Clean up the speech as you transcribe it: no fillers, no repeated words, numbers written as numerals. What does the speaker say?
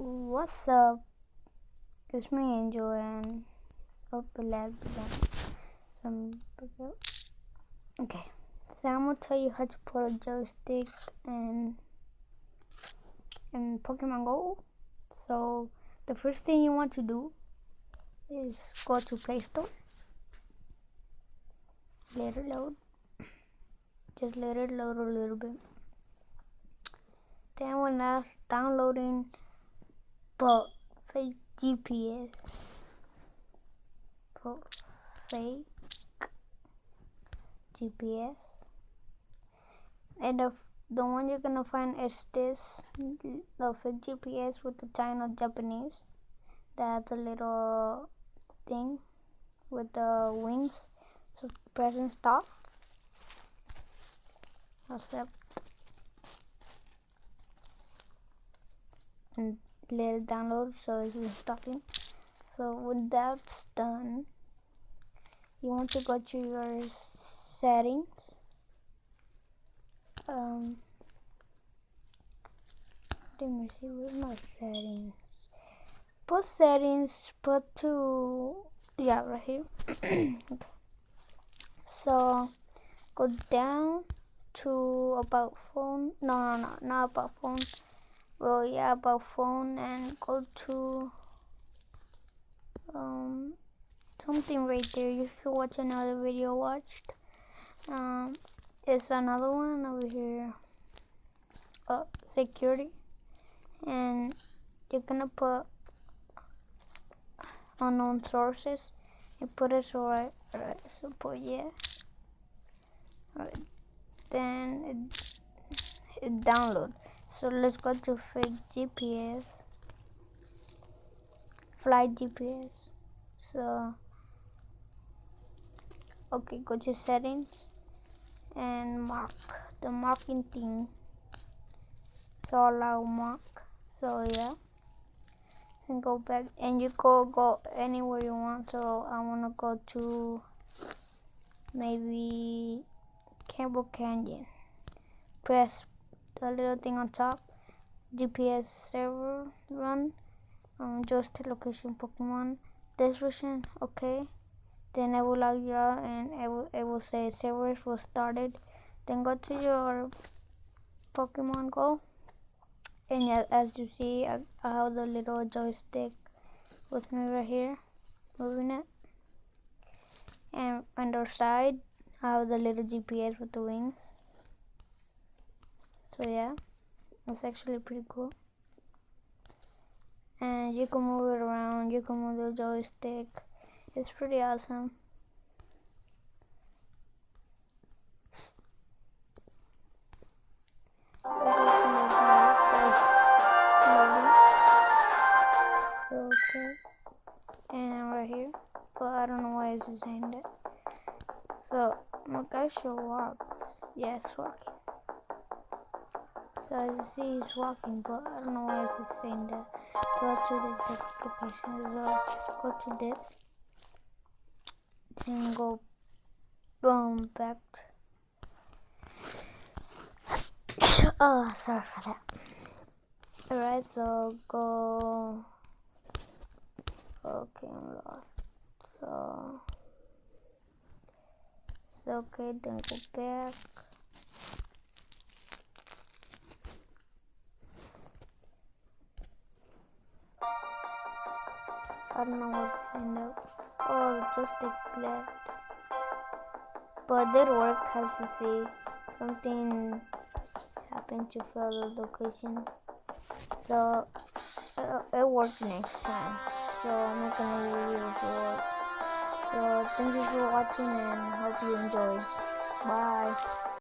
What's up? It's me, Angel, and hope it lasts some. Okay, so I'm gonna tell you how to put a joystick in Pokemon Go. So the first thing you want to do is go to Play Store. Let it load. Just let it load a little bit. Then when that's downloading, put fake GPS. Put fake GPS. And the one you're gonna find is this, the fake GPS with the China Japanese. That has a little thing with the wings. So press and stop. Accept. And let it download, so it's installing. So when that's done, you want to go to your settings. Let me see, where's my settings? Put settings, put to, yeah, right here. Okay. So go down to about phone. No, not about phone. Well, yeah, about phone, and go to something right there. You should watch another video watched. It's another one over here. Security, and you're gonna put unknown sources and put it right. So put yeah. Alright. Then it download. So let's go to fake GPS. Flight GPS. So okay, go to settings and mark the marking thing. So allow mark. So yeah. And go back, and you go anywhere you want. So I wanna go to maybe Campbell Canyon. Press the little thing on top. GPS server run. JoyStick location Pokemon. This version, okay. Then it will log you out, and it will say servers was started. Then go to your Pokemon Go, and as you see, I have the little joystick with me right here, moving it. And on the side, I have the little GPS with the wings. So yeah, it's actually pretty cool. And you can move it around, you can move the joystick. It's pretty awesome. Okay, and right here, but I don't know why it's saying that. So my guy should walk. Yeah, it's walking. So as you see, he's walking, but I don't know why it's saying that. Go to the application. So go to this, then go back. Oh, sorry for that. Alright, so go. Okay, I'm lost. So it's okay, then go back. I don't know what to find out. Oh, just a left. But it did work, as you see. Something happened to fail the location. So it worked next time. So I'm not gonna review it to work. So thank you for watching, and hope you enjoy. Bye.